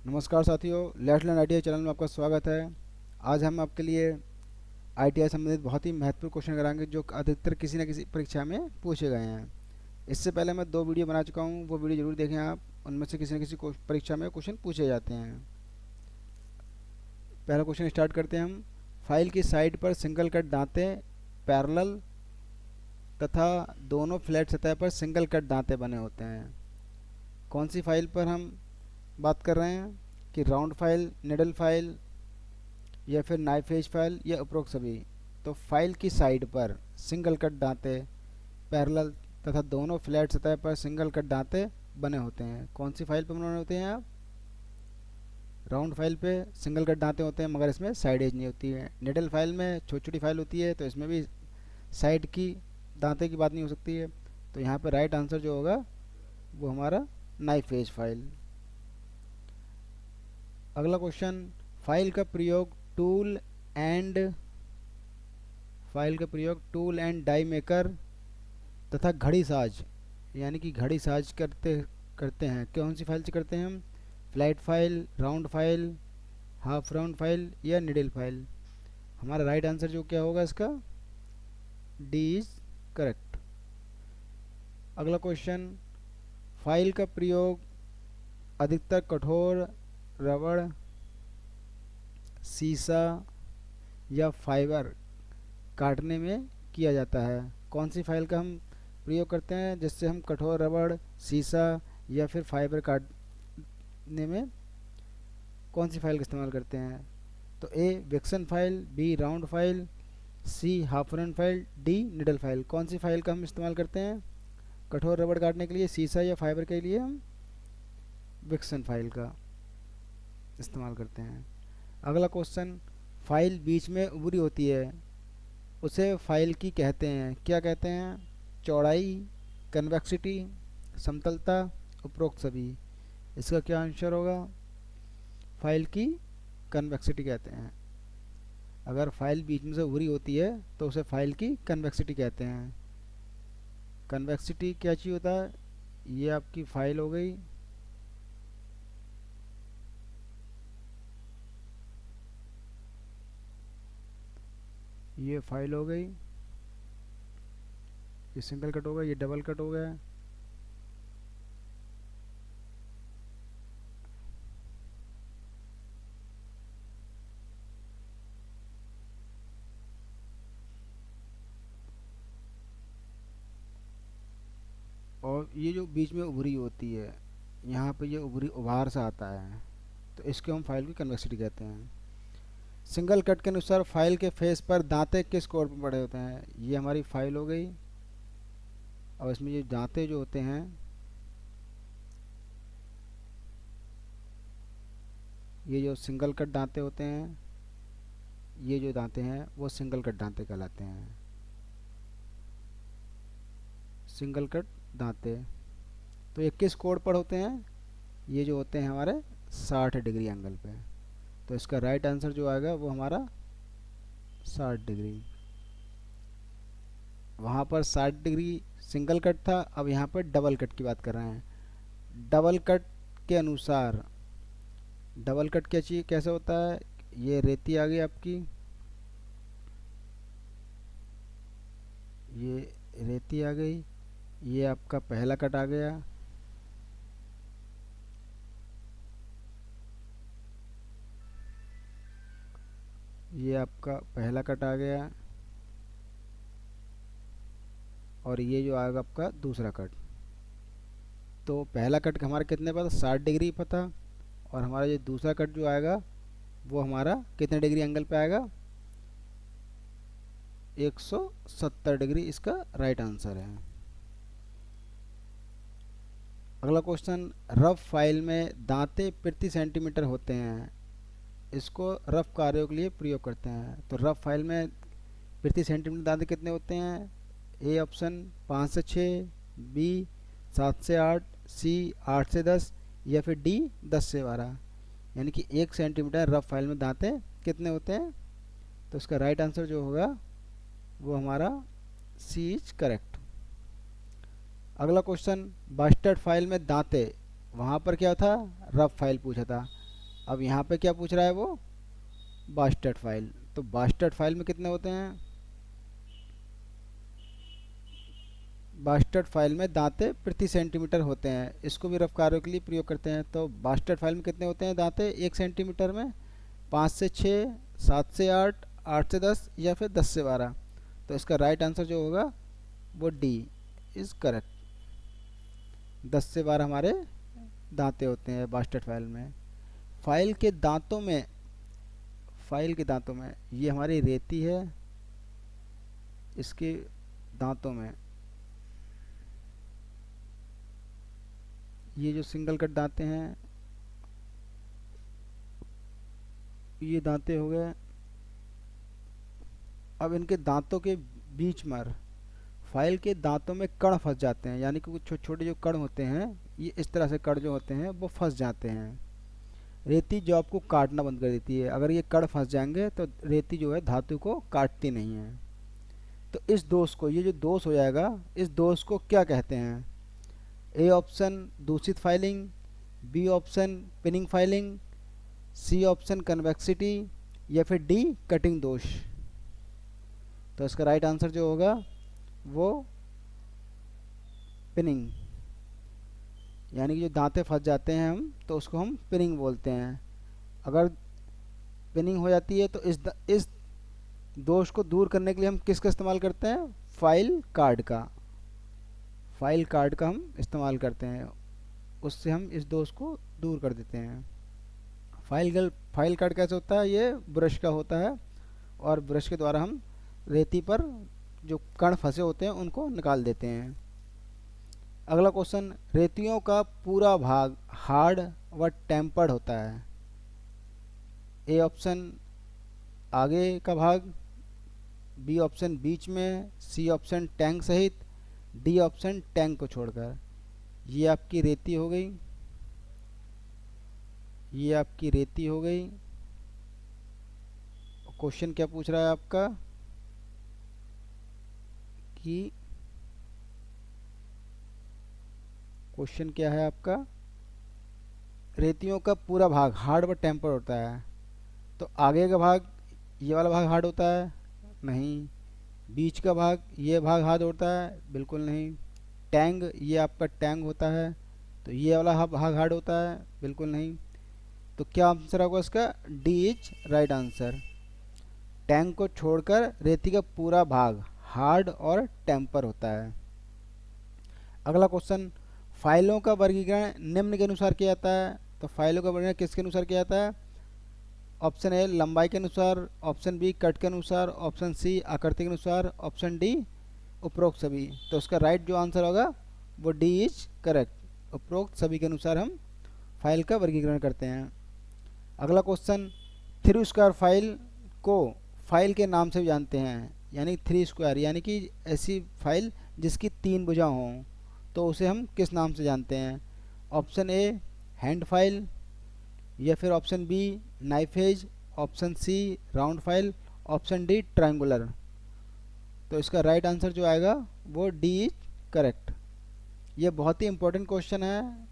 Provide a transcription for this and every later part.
नमस्कार साथियों, let's learn ITI channel में आपका स्वागत है। आज हम आपके लिए आईटीआई संबंधित बहुत ही महत्वपूर्ण क्वेश्चन कराएंगे जो अधिकतर किसी न किसी परीक्षा में पूछे गए हैं। इससे पहले मैं 2 वीडियो बना चुका हूँ, वो वीडियो जरूर देखें आप। उनमें से किसी न किसी परीक्षा में क्वेश्चन पूछे जाते हैं। पहला क्वेश्चन स्टार्ट करते हैं हम। फाइल की साइड पर सिंगल कट दांते पैरेलल तथा दोनों फ्लैट सतह पर सिंगल कट दांते बने होते हैं। कौन सी फाइल पर हम बात कर रहे हैं कि राउंड फाइल, निडल फाइल या फिर नाइफ एज फाइल या उपरोक्त सभी। तो फाइल की साइड पर सिंगल कट दांते पैरेलल तथा दोनों फ्लैट सतह पर सिंगल कट दांते बने होते हैं। कौन सी फाइल पर बने होते हैं आप? राउंड फाइल पे सिंगल कट दांते होते हैं मगर इसमें साइड एज नहीं होती है। निडल फाइल में छोटी छोटी फाइल होती है तो इसमें भी साइड की दांते की बात नहीं हो सकती है। तो यहाँ पर राइट आंसर जो होगा वो हमारा नाइफ एज फाइल। अगला क्वेश्चन। फाइल का प्रयोग टूल एंड फाइल का प्रयोग टूल एंड डाई मेकर तथा घड़ी साज यानी कि घड़ी साज करते करते हैं। कौन सी फाइल से करते हैं हम? Flat file, round file, half round file या निडल फाइल। हमारा राइट आंसर जो क्या होगा इसका? D is correct. अगला क्वेश्चन। फाइल का प्रयोग अधिकतर कठोर रबड़, शीशा या फाइबर काटने में किया जाता है। कौन सी फाइल का हम प्रयोग करते हैं जिससे हम कठोर रबड़, शीशा या फिर फाइबर काटने में कौन सी फाइल का इस्तेमाल करते हैं? तो A vixen file, B round file, C half round file, D needle file. कौन सी फाइल का हम इस्तेमाल करते हैं कठोर रबड़ काटने के लिए, शीशा या फाइबर के लिए? हम विक्सन फाइल का इस्तेमाल करते हैं। अगला क्वेश्चन। फाइल बीच में उभरी होती है उसे फाइल की कहते हैं, क्या कहते हैं? चौड़ाई, कन्वेक्सिटी, समतलता, उपरोक्त सभी। इसका क्या आंसर होगा? फाइल की कन्वेक्सिटी कहते हैं। अगर फाइल बीच में से उभरी होती है तो उसे फाइल की कन्वेक्सिटी कहते हैं। कन्वेक्सिटी क्या चीज़ होता है? ये आपकी फाइल हो गई, ये फाइल हो गई, ये सिंगल कट हो गया, ये डबल कट हो गया। और ये जो बीच में उभरी होती है, यहाँ पे ये उभरी उभार सा आता है तो इसको हम फाइल की कन्वेक्सिटी कहते हैं। सिंगल कट के अनुसार फाइल के फेस पर दांते किस कोण पर पड़े होते हैं? ये हमारी फाइल हो गई। और इसमें ये दांते जो होते हैं, ये जो सिंगल कट दांते होते हैं, ये जो दांते हैं वो सिंगल कट दांते कहलाते हैं। सिंगल कट दांते तो ये किस कोण पर होते हैं? ये जो होते हैं हमारे 60 डिग्री एंगल पे। तो इसका राइट आंसर जो आएगा वो हमारा 60 डिग्री। वहाँ पर 60 डिग्री सिंगल कट था, अब यहाँ पर डबल कट की बात कर रहे हैं। डबल कट के अनुसार डबल कट क्या चीज़ कैसे होता है? ये रेती आ गई आपकी, ये रेती आ गई, ये आपका पहला कट आ गया, ये आपका पहला कट आ गया और ये जो आएगा आपका दूसरा कट। तो पहला कट हमारा कितने पर था? 60 डिग्री पर था। और हमारा ये दूसरा कट जो आएगा वो हमारा कितने डिग्री एंगल पे आएगा? 170 डिग्री इसका राइट आंसर है। अगला क्वेश्चन। रफ फाइल में दांते प्रति सेंटीमीटर होते हैं, इसको रफ कार्यों के लिए प्रयोग करते हैं। तो रफ फाइल में प्रति सेंटीमीटर दांते कितने होते हैं? ए ऑप्शन 5 से 6, बी 7 से 8, सी 8 से 10 या फिर डी 10 से 12। यानी कि 1 सेंटीमीटर रफ फाइल में दांते कितने होते हैं? तो इसका राइट आंसर जो होगा वो हमारा सी इज करेक्ट। अगला क्वेश्चन। बस्टर्ड फाइल में दांते, वहाँ पर क्या था? रफ फाइल पूछा था। अब यहाँ पे क्या पूछ रहा है वो, बास्टर्ड फाइल। तो बास्टर्ड फाइल में कितने होते हैं, बास्टर्ड फाइल में दांते प्रति सेंटीमीटर होते हैं, इसको भी रफ कार्यों के लिए प्रयोग करते हैं। तो बास्टर्ड फाइल में कितने होते हैं दांते 1 सेंटीमीटर में, 5 से 6, 7 से 8, 8 से 10 या फिर 10 से 12। तो इसका राइट आंसर जो होगा वो डी इज़ करेक्ट। 10 से 12 हमारे दांते होते हैं बास्टर्ड फाइल में। फाइल के दांतों में, फाइल के दांतों में ये हमारी रेती है, इसके दांतों में ये जो सिंगल कट दांते हैं, ये दांते हो गए। अब इनके दांतों के बीच में फाइल के दांतों में कण फंस जाते हैं, यानी कि कुछ छोटे छोटे जो कण होते हैं, ये इस तरह से कण जो होते हैं वो फंस जाते हैं। रेती जो आपको काटना बंद कर देती है, अगर ये कण फंस जाएंगे तो रेती जो है धातु को काटती नहीं है। तो इस दोष को, ये जो दोष हो जाएगा, इस दोष को क्या कहते हैं? ए ऑप्शन दूषित filing, B option pinning filing, C option convexity, या फिर डी कटिंग दोष। तो इसका राइट आंसर जो होगा वो पिनिंग, यानी कि जो दांते फंस जाते हैं हम, तो उसको हम पिनिंग बोलते हैं। अगर पिनिंग हो जाती है तो इस दोष को दूर करने के लिए हम किसका इस्तेमाल करते हैं? फाइल कार्ड का, फाइल कार्ड का हम इस्तेमाल करते हैं, उससे हम इस दोष को दूर कर देते हैं। फाइल कार्ड कैसे होता है? ये ब्रश का होता है, और ब्रश के द्वारा हम रेती पर जो कण फंसे होते हैं उनको निकाल देते हैं। अगला क्वेश्चन, रेतियों का पूरा भाग हार्ड व टेम्पर्ड होता है। ए ऑप्शन आगे का भाग, बी ऑप्शन बीच में, सी ऑप्शन टैंक सहित, डी ऑप्शन टैंक को छोड़कर। ये आपकी रेती हो गई, ये आपकी रेती हो गई। क्वेश्चन क्या पूछ रहा है आपका कि, क्वेश्चन क्या है आपका, रेतियों का पूरा भाग हार्ड व टेम्पर होता है। तो आगे का भाग, ये वाला भाग हार्ड होता है? नहीं। बीच का भाग, ये भाग हार्ड होता है? बिल्कुल नहीं। टैंग, ये आपका टैंग होता है, तो ये वाला भाग हार्ड होता है? बिल्कुल नहीं। तो क्या आंसर होगा इसका? D is right answer. Tank को छोड़कर रेती का पूरा भाग हार्ड और टेम्पर होता है। अगला क्वेश्चन, फाइलों का वर्गीकरण निम्न के अनुसार किया जाता है। तो फाइलों का वर्गीकरण किसके अनुसार किया जाता है? ऑप्शन ए लंबाई के अनुसार, ऑप्शन बी कट के अनुसार, ऑप्शन सी आकृति के अनुसार, ऑप्शन डी उपरोक्त सभी। तो उसका राइट जो आंसर होगा वो डी इज करेक्ट। उपरोक्त सभी के अनुसार हम फाइल का वर्गीकरण करते हैं। अगला क्वेश्चन, थ्री स्क्वायर फाइल को फाइल के नाम से भी जानते हैं, यानी थ्री स्क्वायर, यानी कि ऐसी फाइल जिसकी 3 भुजा हों, तो उसे हम किस नाम से जानते हैं? ऑप्शन ए हैंड फाइल, या फिर option B knife edge, option C round file, option D triangular. तो इसका राइट आंसर जो आएगा वो डी इज करेक्ट। ये बहुत ही इंपॉर्टेंट क्वेश्चन है,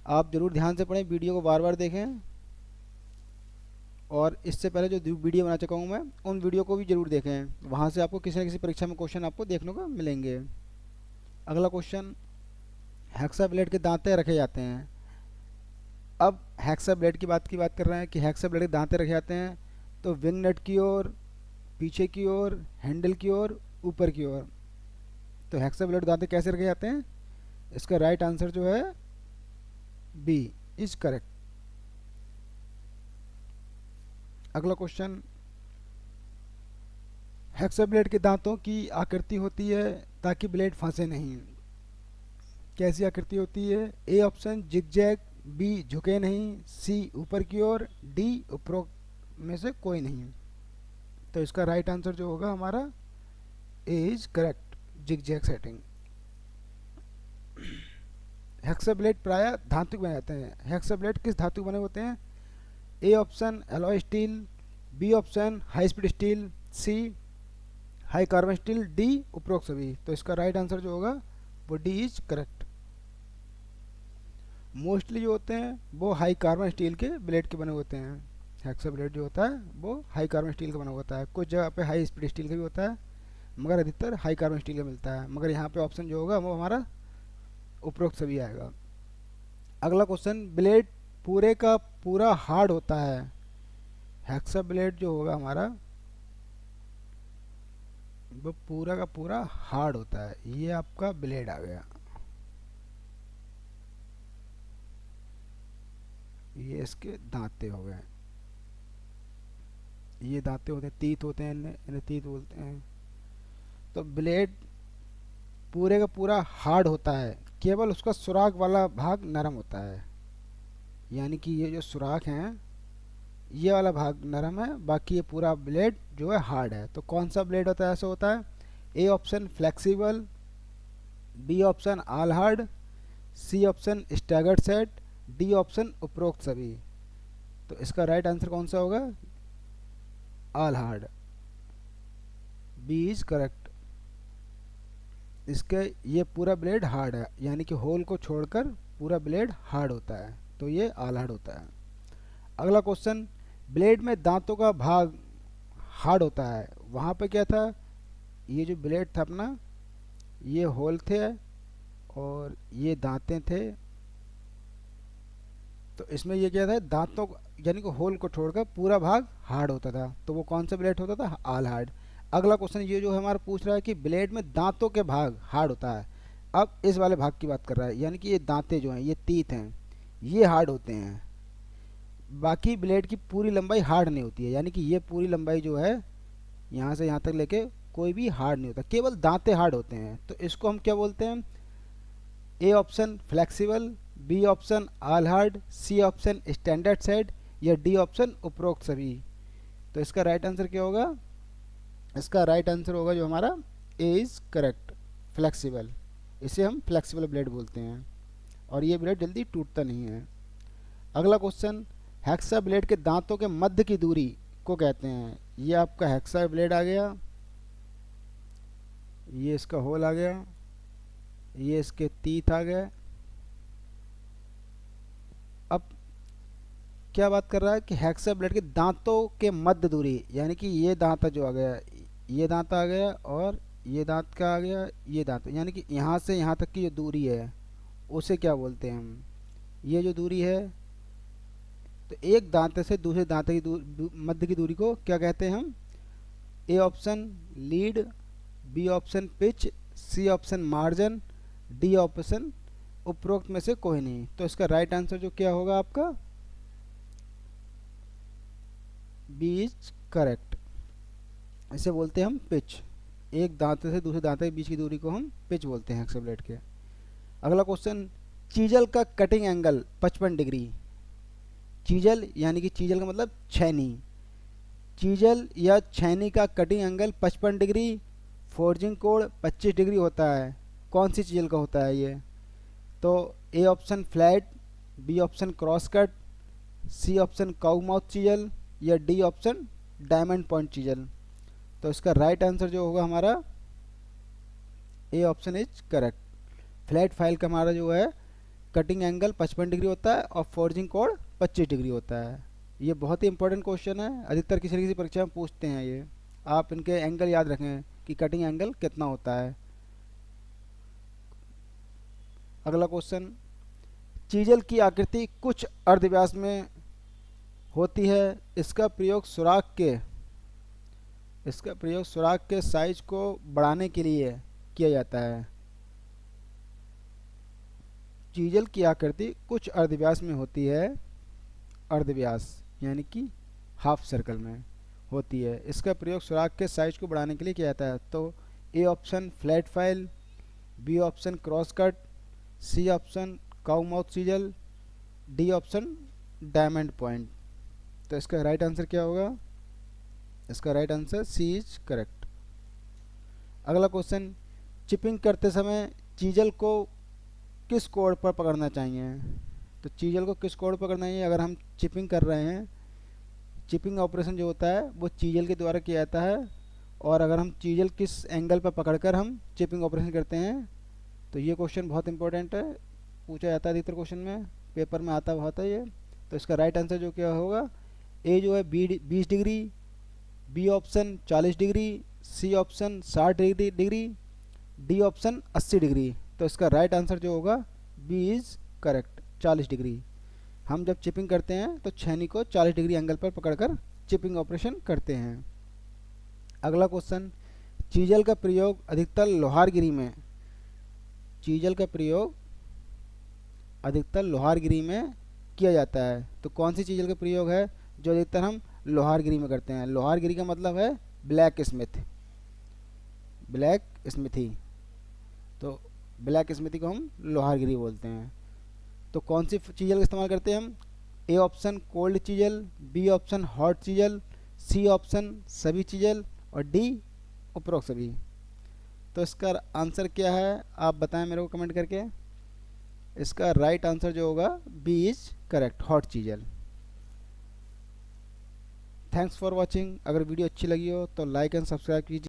आप ज़रूर ध्यान से पढ़ें, वीडियो को बार बार देखें, और इससे पहले जो वीडियो बना चुका हूँ मैं, उन वीडियो को भी ज़रूर देखें, वहाँ से आपको किसी न किसी परीक्षा में क्वेश्चन आपको देखने को मिलेंगे। अगला क्वेश्चन, हेक्साब्लेड के दांते रखे जाते हैं। अब हेक्साब्लेड की बात कर रहे हैं कि हेक्साब्लेड के दांते रखे जाते हैं, तो विंग नट की ओर, पीछे की ओर, हैंडल की ओर, ऊपर की ओर। तो हेक्साब्लेड दांते कैसे रखे जाते हैं? इसका राइट आंसर जो है बी इज करेक्ट। अगला क्वेश्चन, हेक्साब्लेड के दांतों की आकृति होती है ताकि ब्लेड फंसे नहीं। कैसी आकृति होती है? ए ऑप्शन जिगजैग, बी झुके नहीं, सी ऊपर की ओर, डी उपरोक्त में से कोई नहीं। तो इसका राइट आंसर जो होगा हमारा ए इज करेक्ट, जिगजैग सेटिंग। हेक्साब्लेड प्रायः धातु के बने जाते हैं। हेक्साब्लेड किस धातु के बने होते हैं? A option alloy steel, B option high speed steel, C high carbon steel, D उपरोक्त सभी। तो इसका राइट आंसर जो होगा वो डी इज करेक्ट। मोस्टली जो होते हैं वो हाई कार्बन स्टील के ब्लेड के बने होते हैं। हेक्सा ब्लेड जो होता है वो हाई कार्बन स्टील का बना होता है, कुछ जगह पे हाई स्पीड स्टील का भी होता है, मगर अधिकतर हाई कार्बन स्टील का मिलता है। मगर यहाँ पे ऑप्शन जो होगा वो हमारा उपरोक्त सभी आएगा। अगला क्वेश्चन, ब्लेड पूरे का पूरा हार्ड होता है। हेक्सा ब्लेड जो होगा हमारा वो पूरा का पूरा हार्ड होता है। ये आपका ब्लेड आ गया, ये इसके दांते हो गए। ये दांते होते हैं, तीत होते हैं, इन्हें इन्हें तीत बोलते हैं। तो ब्लेड पूरे का पूरा हार्ड होता है, केवल उसका सुराख वाला भाग नरम होता है। यानी कि ये जो सुराख हैं ये वाला भाग नरम है, बाकी ये पूरा ब्लेड जो है हार्ड है। तो कौन सा ब्लेड होता है, ऐसा होता है? A option flexible, B option all hard, C option staggered set, D option उपरोक्त सभी। तो इसका राइट आंसर कौन सा होगा? All hard, B is correct. इसके ये पूरा ब्लेड हार्ड है, यानी कि होल को छोड़कर पूरा ब्लेड हार्ड होता है, तो ये ऑल हार्ड होता है। अगला क्वेश्चन, ब्लेड में दांतों का भाग हार्ड होता है। वहाँ पे क्या था, ये जो ब्लेड था अपना, ये होल थे और ये दांतें थे। तो इसमें ये क्या था, दांतों यानी कि होल को छोड़कर पूरा भाग हार्ड होता था, तो वो कौन सा ब्लेड होता था? All hard. अगला क्वेश्चन ये जो है हमारा पूछ रहा है कि ब्लेड में दांतों के भाग हार्ड होता है। अब इस वाले भाग की बात कर रहा है, यानी कि ये दांतें जो हैं, ये तीत हैं, ये हार्ड होते हैं। बाकी ब्लेड की पूरी लंबाई हार्ड नहीं होती है, यानी कि ये पूरी लंबाई जो है यहाँ से यहाँ तक लेके कोई भी हार्ड नहीं होता, केवल दांते हार्ड होते हैं। तो इसको हम क्या बोलते हैं? A option flexible, B option all hard, C option standard set, या डी ऑप्शन उपरोक्त सभी। तो इसका राइट आंसर क्या होगा? इसका राइट आंसर होगा जो हमारा ए इज करेक्ट, फ्लेक्सिबल। इसे हम फ्लेक्सिबल ब्लेड बोलते हैं और ये ब्लेड जल्दी टूटता नहीं है। अगला क्वेश्चन, हेक्सा ब्लेड के दांतों के मध्य की दूरी को कहते हैं। ये आपका हेक्सा ब्लेड आ गया, ये इसका होल आ गया, ये इसके तीत आ गए। अब क्या बात कर रहा है कि हेक्सा ब्लेड के दांतों के मध्य दूरी, यानी कि ये दांत जो आ गया, ये दांत आ गया और ये दांत का आ गया, ये दांत, यानी कि यहाँ से यहाँ तक की जो दूरी है उसे क्या बोलते हैं हम? ये जो दूरी है, तो एक दांत से दूसरे दांत की मध्य की दूरी को क्या कहते हैं हम? A option lead, B option pitch, C option margin, D option उपरोक्त में से कोई नहीं। तो इसका राइट आंसर जो क्या होगा आपका? B is correct. इसे बोलते हैं हम पिच। एक दांत से दूसरे दांत के बीच की दूरी को हम पिच बोलते हैं हेक्सा ब्लेड के। अगला क्वेश्चन, चीजल का कटिंग एंगल 55 डिग्री। चीजल यानी कि चीजल का मतलब छैनी, चीजल या छैनी का कटिंग एंगल 55 डिग्री, फोर्जिंग कोण 25 डिग्री होता है। कौन सी चीजल का होता है ये? तो A option flat, B option cross cut, C option cow mouth chisel, या D option diamond point chisel. तो इसका राइट आंसर जो होगा हमारा A option is correct. Flat file का हमारा जो है कटिंग एंगल 55 डिग्री होता है और फोर्जिंग कोण 25 डिग्री होता है। ये बहुत ही इंपॉर्टेंट क्वेश्चन है, अधिकतर किसी न किसी परीक्षा में पूछते हैं ये। आप इनके एंगल याद रखें कि कटिंग एंगल कितना होता है। अगला क्वेश्चन, चीजल की आकृति कुछ अर्धव्यास में होती है। इसका प्रयोग सुराख के साइज को बढ़ाने के लिए किया जाता है। चीजल की आकृति कुछ अर्धव्यास में होती है, अर्धव्यास यानी कि हाफ सर्कल में होती है। इसका प्रयोग सुराख के साइज को बढ़ाने के लिए किया जाता है। तो A option flat file, B option cross cut, C option cow mouth chisel, D option diamond point. तो इसका राइट आंसर क्या होगा? इसका right answer C is correct. अगला क्वेश्चन, चिपिंग करते समय चीजल को किस कोण पर पकड़ना चाहिए? तो चीजल को किस कोण पर पकड़ना चाहिए? अगर हम चिपिंग कर रहे हैं, चिपिंग ऑपरेशन जो होता है वो चीजल के द्वारा किया जाता है, और अगर हम चीजल किस एंगल पर पकड़कर हम चिपिंग ऑपरेशन करते हैं, तो ये क्वेश्चन बहुत इंपॉर्टेंट है, पूछा जाता है अधिकतर क्वेश्चन में। पेपर में आता हुआ होता है ये। तो इसका राइट आंसर जो क्या होगा, ए जो है 20 degree, B option 40 degree, C option 60 degree, D option 80 degree. तो इसका राइट आंसर जो होगा बी इज़ करेक्ट, 40 डिग्री। हम जब चिपिंग करते हैं तो छेनी को 40 डिग्री एंगल पर पकड़कर चिपिंग ऑपरेशन करते हैं। अगला क्वेश्चन, चीजल का प्रयोग अधिकतर लोहारगिरी में, चीजल का प्रयोग अधिकतर लोहारगिरी में किया जाता है। तो कौन सी चीजल का प्रयोग है जो अधिकतर हम लोहारगिरी में करते हैं? लोहारगिरी का मतलब है ब्लैक स्मिथ, ब्लैक स्मिथी। तो ब्लैक स्मिथी को हम लोहारगिरी बोलते हैं। तो कौन सी चीजल का इस्तेमाल करते हैं हम? A option cold chisel, B option hot chisel, C option सभी चीजल, और डी उपरोक्त सभी। तो इसका आंसर क्या है आप बताएं मेरे को कमेंट करके। इसका राइट आंसर जो होगा B is correct, hot chisel. Thanks for watching. अगर वीडियो अच्छी लगी हो तो लाइक एंड सब्सक्राइब कीजिए।